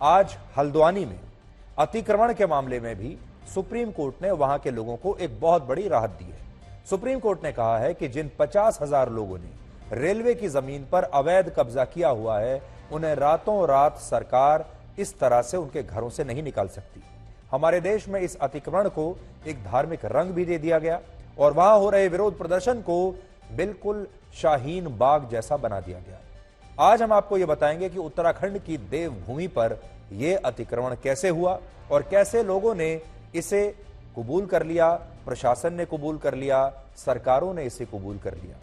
आज हल्द्वानी में अतिक्रमण के मामले में भी सुप्रीम कोर्ट ने वहां के लोगों को एक बहुत बड़ी राहत दी है। सुप्रीम कोर्ट ने कहा है कि जिन 50,000 लोगों ने रेलवे की जमीन पर अवैध कब्जा किया हुआ है, उन्हें रातों रात सरकार इस तरह से उनके घरों से नहीं निकाल सकती। हमारे देश में इस अतिक्रमण को एक धार्मिक रंग भी दे दिया गया और वहां हो रहे विरोध प्रदर्शन को बिल्कुल शाहीन बाग जैसा बना दिया गया। आज हम आपको यह बताएंगे कि उत्तराखंड की देवभूमि पर यह अतिक्रमण कैसे हुआ और कैसे लोगों ने इसे कबूल कर लिया, प्रशासन ने कबूल कर लिया, सरकारों ने इसे कबूल कर लिया।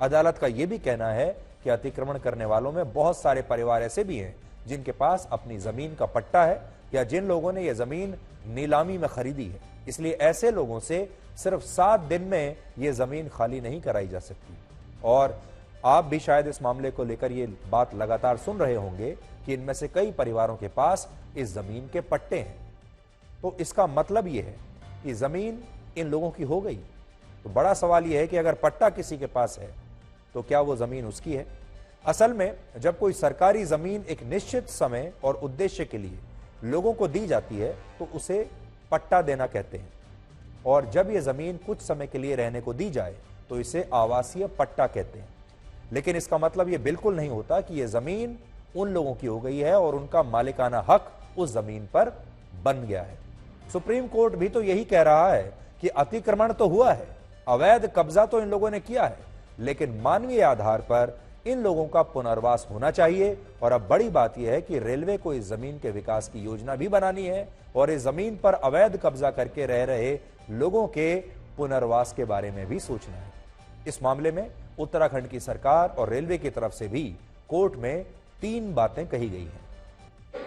अदालत का यह भी कहना है कि अतिक्रमण करने वालों में बहुत सारे परिवार ऐसे भी हैं जिनके पास अपनी जमीन का पट्टा है या जिन लोगों ने यह जमीन नीलामी में खरीदी है, इसलिए ऐसे लोगों से सिर्फ 7 दिन में यह जमीन खाली नहीं कराई जा सकती। और आप भी शायद इस मामले को लेकर ये बात लगातार सुन रहे होंगे कि इनमें से कई परिवारों के पास इस जमीन के पट्टे हैं। तो इसका मतलब यह है कि जमीन इन लोगों की हो गई। तो बड़ा सवाल यह है कि अगर पट्टा किसी के पास है तो क्या वो जमीन उसकी है? असल में जब कोई सरकारी जमीन एक निश्चित समय और उद्देश्य के लिए लोगों को दी जाती है तो उसे पट्टा देना कहते हैं, और जब यह जमीन कुछ समय के लिए रहने को दी जाए तो इसे आवासीय पट्टा कहते हैं। लेकिन इसका मतलब यह बिल्कुल नहीं होता कि यह जमीन उन लोगों की हो गई है और उनका मालिकाना हक उस जमीन पर बन गया है। सुप्रीम कोर्ट भी तो यही कह रहा है कि अतिक्रमण तो हुआ है, अवैध कब्जा तो इन लोगों ने किया है, लेकिन मानवीय आधार पर इन लोगों का पुनर्वास होना चाहिए। और अब बड़ी बात यह है कि रेलवे को इस जमीन के विकास की योजना भी बनानी है और इस जमीन पर अवैध कब्जा करके रह रहे लोगों के पुनर्वास के बारे में भी सोचना है। इस मामले में उत्तराखंड की सरकार और रेलवे की तरफ से भी कोर्ट में 3 बातें कही गई हैं।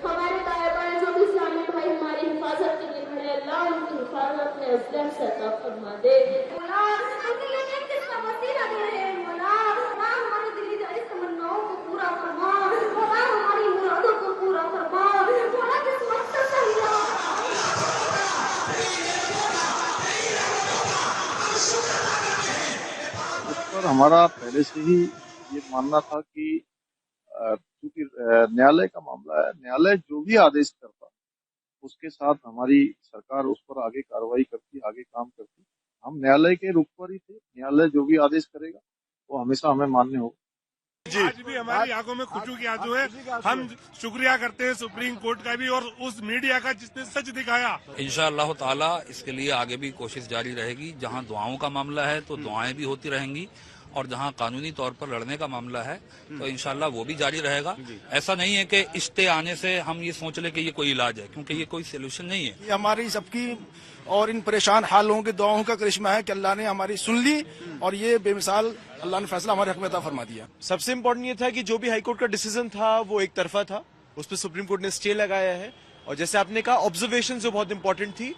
हमारे तालिबान जो भी इस्लामी भाई हमारी हिफाजत के लिए खड़े, अल्लाह उनकी हिफाजत में असलम से अता फरमा दे। हमारी दिली जारी तमन्नाओं को पूरा फरमा, हमारी मुरादों को पूरा फरमा। इस पर हमारा पहले से ही ये मानना था कि क्योंकि न्यायालय का मामला है, न्यायालय जो भी आदेश करता उसके साथ हमारी सरकार उस पर आगे कार्रवाई करती, आगे काम करती। हम न्यायालय के रुख पर ही थे, न्यायालय जो भी आदेश करेगा वो हमेशा हमें मान्य होगा। आज भी हमारी आंखों में खुशबू की आंसू है। हम शुक्रिया करते हैं सुप्रीम कोर्ट का भी और उस मीडिया का जिसने सच दिखाया। इंशाअल्लाह ताला इसके लिए आगे भी कोशिश जारी रहेगी। जहां दुआओं का मामला है तो दुआएं भी होती रहेंगी और जहां कानूनी तौर पर लड़ने का मामला है तो इंशाअल्लाह वो भी जारी रहेगा। ऐसा नहीं है कि इश्ते आने से हम ये सोच ले कि ये कोई इलाज है, क्योंकि ये कोई सोल्यूशन नहीं है। ये हमारी सबकी और इन परेशान हाल लोगों की दुआओं का करिश्मा है कि अल्लाह ने हमारी सुन ली और ये बेमिसाल अल्लाह ने फैसला हमारे हक में अता फरमा दिया। सबसे इम्पोर्टेंट ये था कि जो भी हाईकोर्ट का डिसीजन था वो एक तरफा था, उस पर सुप्रीम कोर्ट ने स्टे लगाया है। और जैसे आपने कहा ऑब्जर्वेशन जो बहुत इंपॉर्टेंट थी,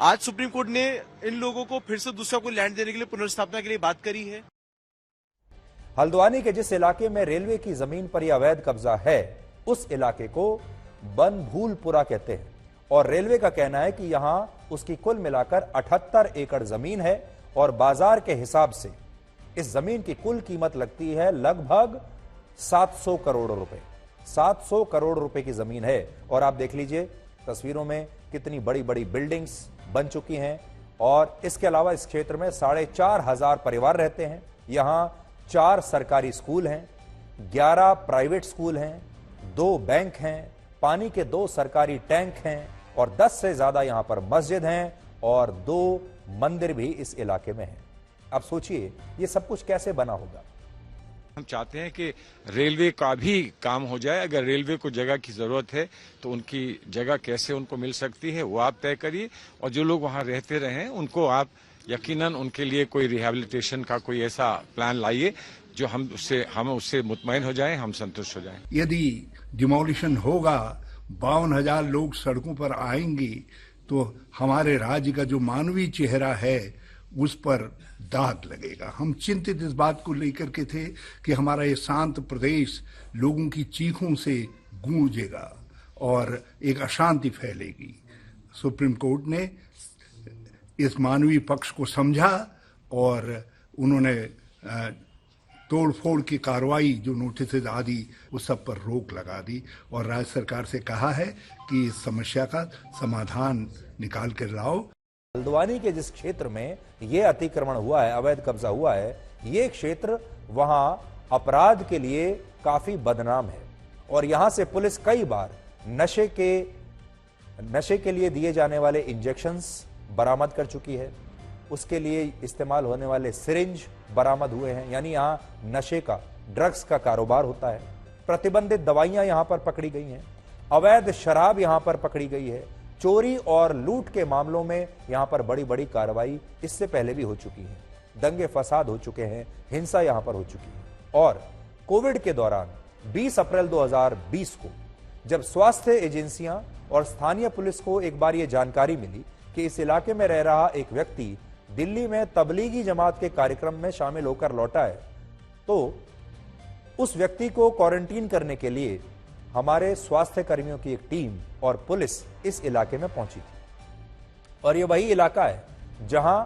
आज सुप्रीम कोर्ट ने इन लोगों को फिर से दूसरा को लैंड देने के लिए, पुनर्स्थापना के लिए बात करी है। हल्द्वानी के जिस इलाके में रेलवे की जमीन पर यह अवैध कब्जा है, उस इलाके को बनभूलपुरा कहते हैं और रेलवे का कहना है कि यहां उसकी कुल मिलाकर 78 एकड़ जमीन है और बाजार के हिसाब से इस जमीन की कुल कीमत लगती है लगभग 700 करोड़ रुपए। 700 करोड़ रुपए की जमीन है और आप देख लीजिए तस्वीरों में कितनी बड़ी बड़ी बिल्डिंग्स बन चुकी हैं। और इसके अलावा इस क्षेत्र में 4,500 परिवार रहते हैं। यहां 4 सरकारी स्कूल हैं, 11 प्राइवेट स्कूल हैं, 2 बैंक हैं, पानी के 2 सरकारी टैंक हैं और 10 से ज्यादा यहां पर मस्जिद हैं और 2 मंदिर भी इस इलाके में हैं। अब सोचिए ये सब कुछ कैसे बना होगा। हम चाहते हैं कि रेलवे का भी काम हो जाए। अगर रेलवे को जगह की जरूरत है तो उनकी जगह कैसे उनको मिल सकती है वो आप तय करिए, और जो लोग वहां रहते रहे उनको आप यकीनन उनके लिए कोई रिहैबिलिटेशन का कोई ऐसा प्लान लाइए जो हम उससे मुतमईन हो जाएं, हम संतुष्ट हो जाएं। यदि डिमोलिशन होगा, 52,000 लोग सड़कों पर आएंगे तो हमारे राज्य का जो मानवीय चेहरा है उस पर दाग लगेगा। हम चिंतित इस बात को लेकर के थे कि हमारा ये शांत प्रदेश लोगों की चीखों से गूंजेगा और एक अशांति फैलेगी। सुप्रीम कोर्ट ने इस मानवीय पक्ष को समझा और उन्होंने तोड़फोड़ की कार्रवाई जो नोटिस आदि उस सब पर रोक लगा दी और राज्य सरकार से कहा है कि इस समस्या का समाधान निकाल कर लाओ। हल्द्वानी के जिस क्षेत्र में यह अतिक्रमण हुआ है, अवैध कब्जा हुआ है, ये क्षेत्र वहां अपराध के लिए काफी बदनाम है और यहां से पुलिस कई बार नशे के लिए दिए जाने वाले इंजेक्शंस बरामद कर चुकी है, उसके लिए इस्तेमाल होने वाले सिरिंज बरामद हुए हैं। यानी यहां नशे का, ड्रग्स का कारोबार होता है। प्रतिबंधित दवाइयां यहां पर पकड़ी गई हैं, अवैध शराब यहां पर पकड़ी गई है, चोरी और लूट के मामलों में यहां पर बड़ी बड़ी कार्रवाई इससे पहले भी हो चुकी है, दंगे फसाद हो चुके हैं, हिंसा यहां पर हो चुकी है। और कोविड के दौरान 20 अप्रैल 2020 को जब स्वास्थ्य एजेंसियां और स्थानीय पुलिस को एक बार यह जानकारी मिली कि इस इलाके में रह रहा एक व्यक्ति दिल्ली में तबलीगी जमात के कार्यक्रम में शामिल होकर लौटा है, तो उस व्यक्ति को क्वारंटीन करने के लिए हमारे स्वास्थ्य कर्मियों की एक टीम और पुलिस इस इलाके में पहुंची थी। और यह वही इलाका है जहां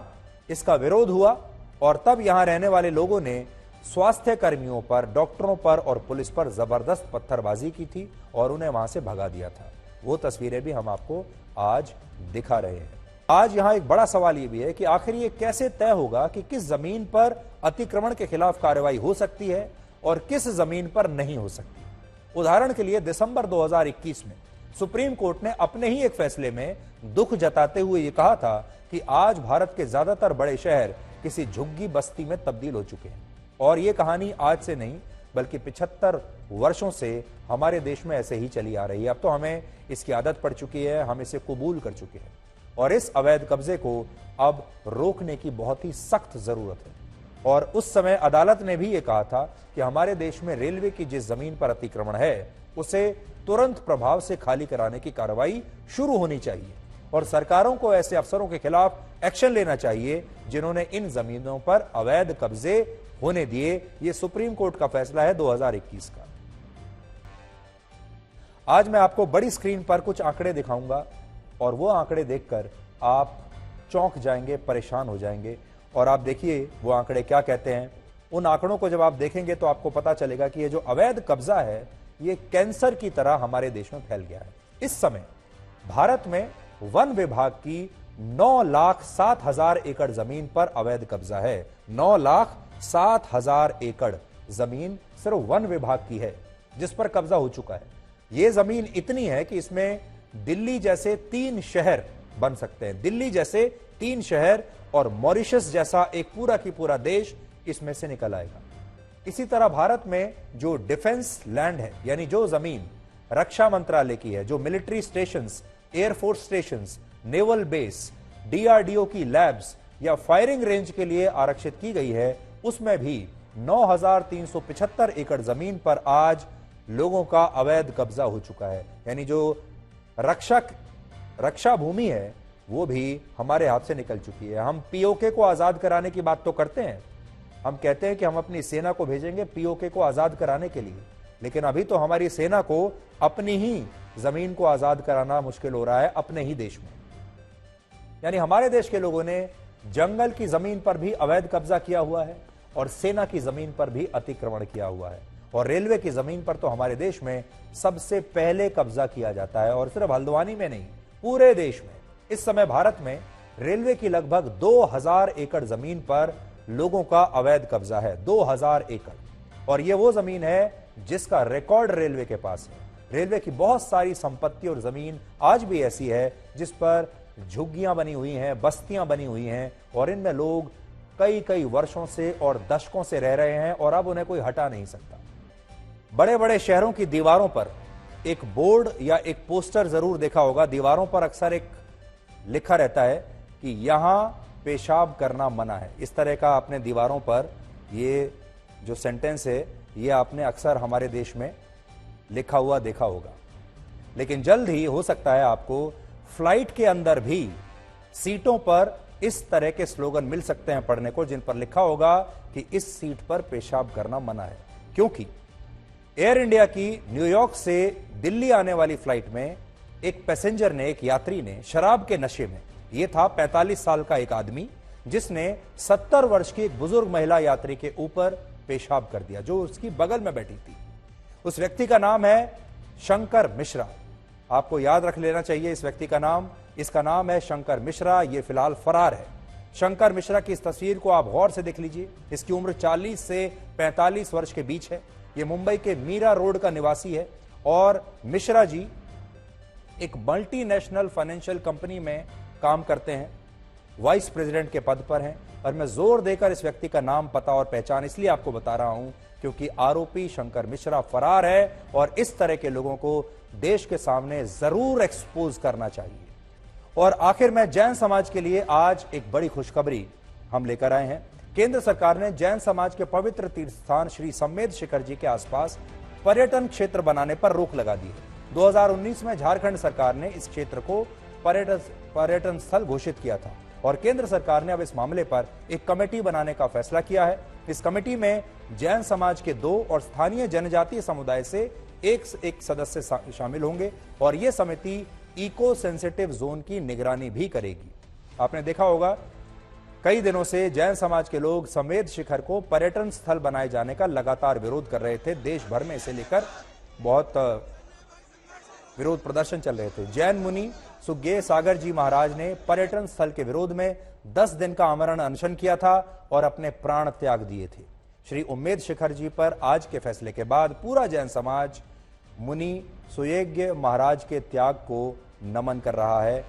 इसका विरोध हुआ और तब यहां रहने वाले लोगों ने स्वास्थ्य कर्मियों पर, डॉक्टरों पर और पुलिस पर जबरदस्त पत्थरबाजी की थी और उन्हें वहां से भगा दिया था। वो तस्वीरें भी हम आपको आज दिखा रहे हैं। आज यहां एक बड़ा सवाल यह भी है कि आखिर ये कैसे तय होगा कि किस जमीन पर अतिक्रमण के खिलाफ कार्रवाई हो सकती है और किस जमीन पर नहीं हो सकती। उदाहरण के लिए दिसंबर 2021 में सुप्रीम कोर्ट ने अपने ही एक फैसले में दुख जताते हुए यह कहा था कि आज भारत के ज्यादातर बड़े शहर किसी झुग्गी बस्ती में तब्दील हो चुके हैं। और यह कहानी आज से नहीं बल्कि 75 वर्षों से हमारे देश में ऐसे ही चली आ रही है। अब तो हमें इसकी आदत पड़ चुकी है, हम इसे कबूल कर चुके हैं और इस अवैध कब्जे को अब रोकने की बहुत ही सख्त जरूरत है। और उस समय अदालत ने भी यह कहा था कि हमारे देश में रेलवे की जिस जमीन पर अतिक्रमण है उसे तुरंत प्रभाव से खाली कराने की कार्रवाई शुरू होनी चाहिए और सरकारों को ऐसे अफसरों के खिलाफ एक्शन लेना चाहिए जिन्होंने इन जमीनों पर अवैध कब्जे होने दिए। यह सुप्रीम कोर्ट का फैसला है 2021 का। आज मैं आपको बड़ी स्क्रीन पर कुछ आंकड़े दिखाऊंगा और वो आंकड़े देखकर आप चौंक जाएंगे, परेशान हो जाएंगे। और आप देखिए वो आंकड़े क्या कहते हैं। उन आंकड़ों को जब आप देखेंगे तो आपको पता चलेगा कि ये जो अवैध कब्जा है ये कैंसर की तरह हमारे देश में फैल गया है। इस समय भारत में वन विभाग की 9,07,000 एकड़ जमीन पर अवैध कब्जा है। 9,07,000 एकड़ जमीन सिर्फ वन विभाग की है जिस पर कब्जा हो चुका है। यह जमीन इतनी है कि इसमें दिल्ली जैसे 3 शहर बन सकते हैं, दिल्ली जैसे 3 शहर और मॉरिशस जैसा एक पूरा की पूरा देश इसमें से निकल आएगा। इसी तरह भारत में जो डिफेंस लैंड है, यानी जो जमीन रक्षा मंत्रालय की है, जो military stations, air force stations, naval base, DRDO की लैब्स या फायरिंग रेंज के लिए आरक्षित की गई है, उसमें भी 9,375 एकड़ जमीन पर आज लोगों का अवैध कब्जा हो चुका है। यानी जो रक्षा भूमि है वो भी हमारे हाथ से निकल चुकी है। हम पीओके को आजाद कराने की बात तो करते हैं, हम कहते हैं कि हम अपनी सेना को भेजेंगे पीओके को आजाद कराने के लिए, लेकिन अभी तो हमारी सेना को अपनी ही जमीन को आजाद कराना मुश्किल हो रहा है अपने ही देश में। यानी हमारे देश के लोगों ने जंगल की जमीन पर भी अवैध कब्जा किया हुआ है और सेना की जमीन पर भी अतिक्रमण किया हुआ है और रेलवे की जमीन पर तो हमारे देश में सबसे पहले कब्जा किया जाता है। और सिर्फ हल्द्वानी में नहीं, पूरे देश में इस समय भारत में रेलवे की लगभग 2000 एकड़ जमीन पर लोगों का अवैध कब्जा है। 2000 एकड़। और यह वो जमीन है जिसका रिकॉर्ड रेलवे के पास है। रेलवे की बहुत सारी संपत्ति और जमीन आज भी ऐसी है जिस पर झुग्गियां बनी हुई हैं, बस्तियां बनी हुई हैं और इनमें लोग कई कई वर्षों से और दशकों से रह रहे हैं और अब उन्हें कोई हटा नहीं सकता। बड़े बड़े शहरों की दीवारों पर एक बोर्ड या एक पोस्टर जरूर देखा होगा, दीवारों पर अक्सर एक लिखा रहता है कि यहां पेशाब करना मना है। इस तरह का आपने दीवारों पर ये जो सेंटेंस है ये आपने अक्सर हमारे देश में लिखा हुआ देखा होगा। लेकिन जल्द ही हो सकता है आपको फ्लाइट के अंदर भी सीटों पर इस तरह के स्लोगन मिल सकते हैं पढ़ने को, जिन पर लिखा होगा कि इस सीट पर पेशाब करना मना है। क्योंकि एयर इंडिया की न्यूयॉर्क से दिल्ली आने वाली फ्लाइट में एक पैसेंजर ने, एक यात्री ने शराब के नशे में, यह था 45 साल का एक आदमी जिसने 70 वर्ष की एक बुजुर्ग महिला यात्री के ऊपर पेशाब कर दिया, जो उसकी बगल में बैठी थी। उस व्यक्ति का नाम है शंकर मिश्रा। आपको याद रख लेना चाहिए इस व्यक्ति का नाम। इसका नाम है शंकर मिश्रा। ये फिलहाल फरार है। शंकर मिश्रा की इस तस्वीर को आप गौर से देख लीजिए। इसकी उम्र 40 से 45 वर्ष के बीच है। ये मुंबई के मीरा रोड का निवासी है और मिश्रा जी एक मल्टीनेशनल फाइनेंशियल कंपनी में काम करते हैं, वाइस प्रेसिडेंट के पद पर हैं। और मैं जोर देकर इस व्यक्ति का नाम, पता और पहचान इसलिए आपको बता रहा हूं क्योंकि आरोपी शंकर मिश्रा फरार है और इस तरह के लोगों को देश के सामने जरूर एक्सपोज करना चाहिए। और आखिर में जैन समाज के लिए आज एक बड़ी खुशखबरी हम लेकर आए हैं। केंद्र सरकार ने जैन समाज के पवित्र तीर्थ स्थान श्री सम्मेद शिखर जी के आसपास पर्यटन क्षेत्र बनाने पर रोक लगा दी है। 2019 में झारखंड सरकार ने इस क्षेत्र को पर्यटन स्थल घोषित किया था और केंद्र सरकार ने अब इस मामले पर एक कमेटी बनाने का फैसला किया है। इस कमेटी में जैन समाज के 2 और स्थानीय जनजातीय समुदाय से एक सदस्य शामिल होंगे और यह समिति इको सेंसिटिव जोन की निगरानी भी करेगी। आपने देखा होगा कई दिनों से जैन समाज के लोग सम्मेद शिखर को पर्यटन स्थल बनाए जाने का लगातार विरोध कर रहे थे। देश भर में इसे लेकर बहुत विरोध प्रदर्शन चल रहे थे। जैन मुनि सुज्ञेय सागर जी महाराज ने पर्यटन स्थल के विरोध में 10 दिन का आमरण अनशन किया था और अपने प्राण त्याग दिए थे। श्री उम्मेद शिखर जी पर आज के फैसले के बाद पूरा जैन समाज मुनि सुज्ञेय महाराज के त्याग को नमन कर रहा है।